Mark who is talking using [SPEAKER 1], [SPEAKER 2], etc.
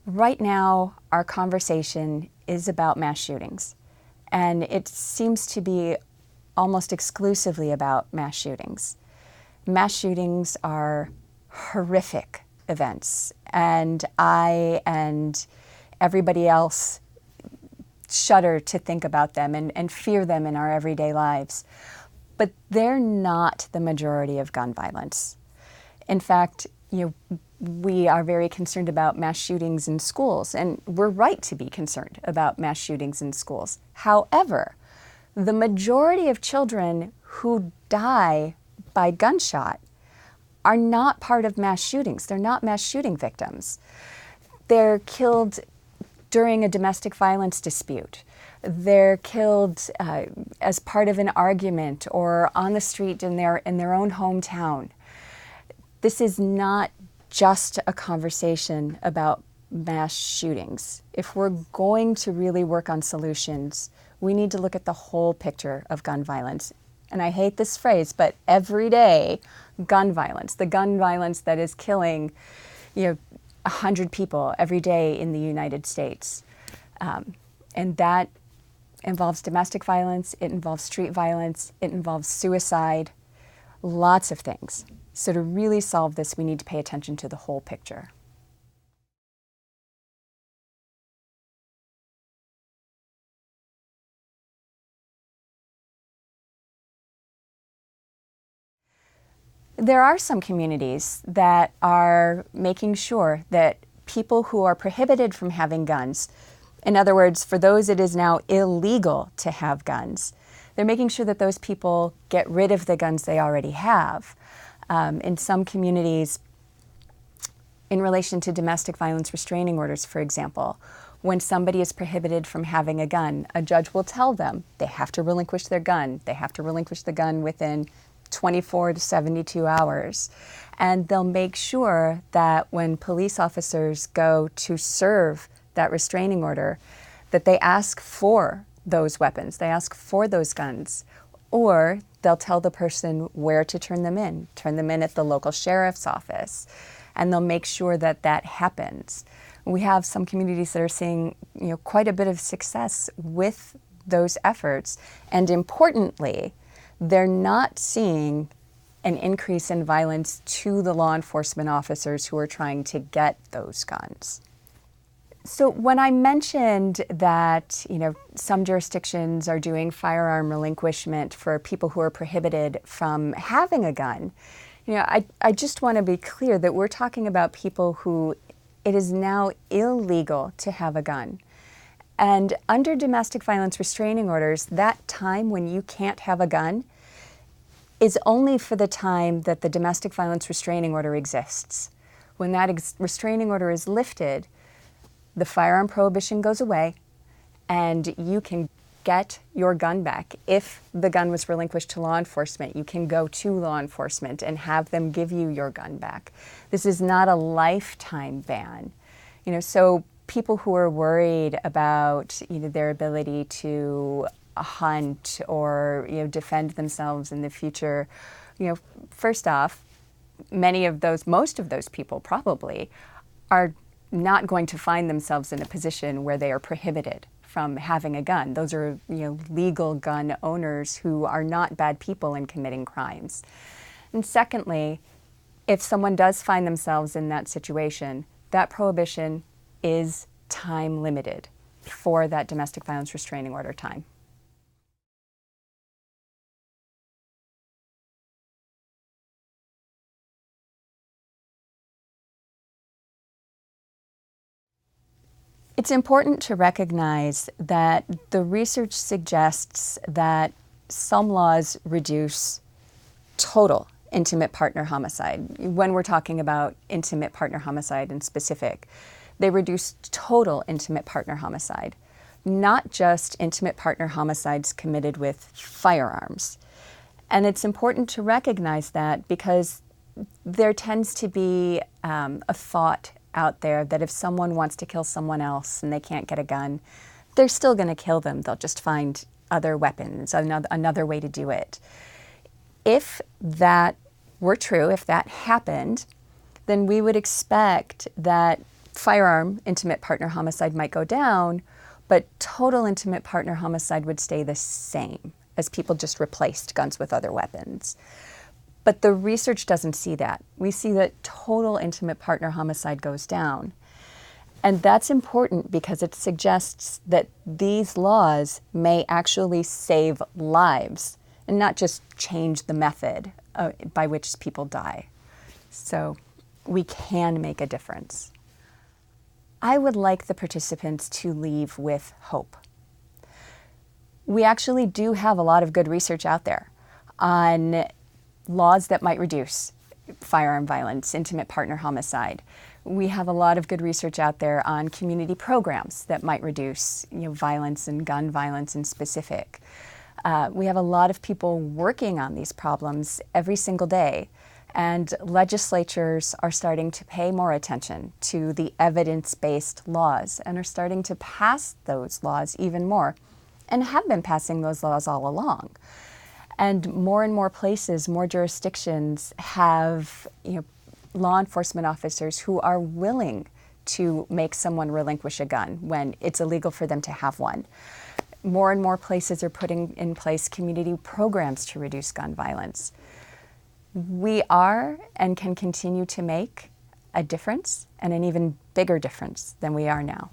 [SPEAKER 1] Right now, our conversation is about mass shootings, and it seems to be almost exclusively about mass shootings. Mass shootings are horrific events, and I and everybody else shudder to think about them and fear them in our everyday lives. But they're not the majority of gun violence. In fact, we are very concerned about mass shootings in schools, and we're right to be concerned about mass shootings in schools. However, the majority of children who die by gunshot are not part of mass shootings. They're not mass shooting victims. They're killed during a domestic violence dispute. They're killed as part of an argument or on the street in their own hometown. This is not just a conversation about mass shootings. If we're going to really work on solutions, we need to look at the whole picture of gun violence. And I hate this phrase, but everyday gun violence, the gun violence that is killing, 100 people every day in the United States. And that involves domestic violence, it involves street violence, it involves suicide, lots of things. So to really solve this, we need to pay attention to the whole picture. There are some communities that are making sure that people who are prohibited from having guns, in other words, for those it is now illegal to have guns, they're making sure that those people get rid of the guns they already have. In some communities, in relation to domestic violence restraining orders, for example, when somebody is prohibited from having a gun, a judge will tell them they have to relinquish their gun. They have to relinquish the gun within 24 to 72 hours. And they'll make sure that when police officers go to serve that restraining order, that they ask for those weapons, they ask for those guns, or they'll tell the person where to turn them in at the local sheriff's office, and they'll make sure that that happens. We have some communities that are seeing quite a bit of success with those efforts, and importantly, they're not seeing an increase in violence to the law enforcement officers who are trying to get those guns. So when I mentioned that, some jurisdictions are doing firearm relinquishment for people who are prohibited from having a gun, I just want to be clear that we're talking about people who it is now illegal to have a gun. And under domestic violence restraining orders, that time when you can't have a gun is only for the time that the domestic violence restraining order exists. When that restraining order is lifted, the firearm prohibition goes away, and you can get your gun back. If the gun was relinquished to law enforcement, you can go to law enforcement and have them give you your gun back. This is not a lifetime ban. So people who are worried about their ability to hunt or defend themselves in the future, first off, most of those people probably are not going to find themselves in a position where they are prohibited from having a gun. Those are legal gun owners who are not bad people in committing crimes. And secondly, if someone does find themselves in that situation, that prohibition is time limited for that domestic violence restraining order time. It's important to recognize that the research suggests that some laws reduce total intimate partner homicide. When we're talking about intimate partner homicide in specific, they reduce total intimate partner homicide, not just intimate partner homicides committed with firearms. And it's important to recognize that because there tends to be a thought out there that if someone wants to kill someone else and they can't get a gun, they're still going to kill them. They'll just find other weapons, another way to do it. If that were true, if that happened, then we would expect that firearm intimate partner homicide might go down, but total intimate partner homicide would stay the same as people just replaced guns with other weapons. But the research doesn't see that. We see that total intimate partner homicide goes down. And that's important because it suggests that these laws may actually save lives and not just change the method by which people die. So we can make a difference. I would like the participants to leave with hope. We actually do have a lot of good research out there on laws that might reduce firearm violence, intimate partner homicide. We have a lot of good research out there on community programs that might reduce violence and gun violence in specific. We have a lot of people working on these problems every single day, and legislatures are starting to pay more attention to the evidence-based laws and are starting to pass those laws even more, and have been passing those laws all along. And more places, more jurisdictions have law enforcement officers who are willing to make someone relinquish a gun when it's illegal for them to have one. More and more places are putting in place community programs to reduce gun violence. We are and can continue to make a difference, and an even bigger difference than we are now.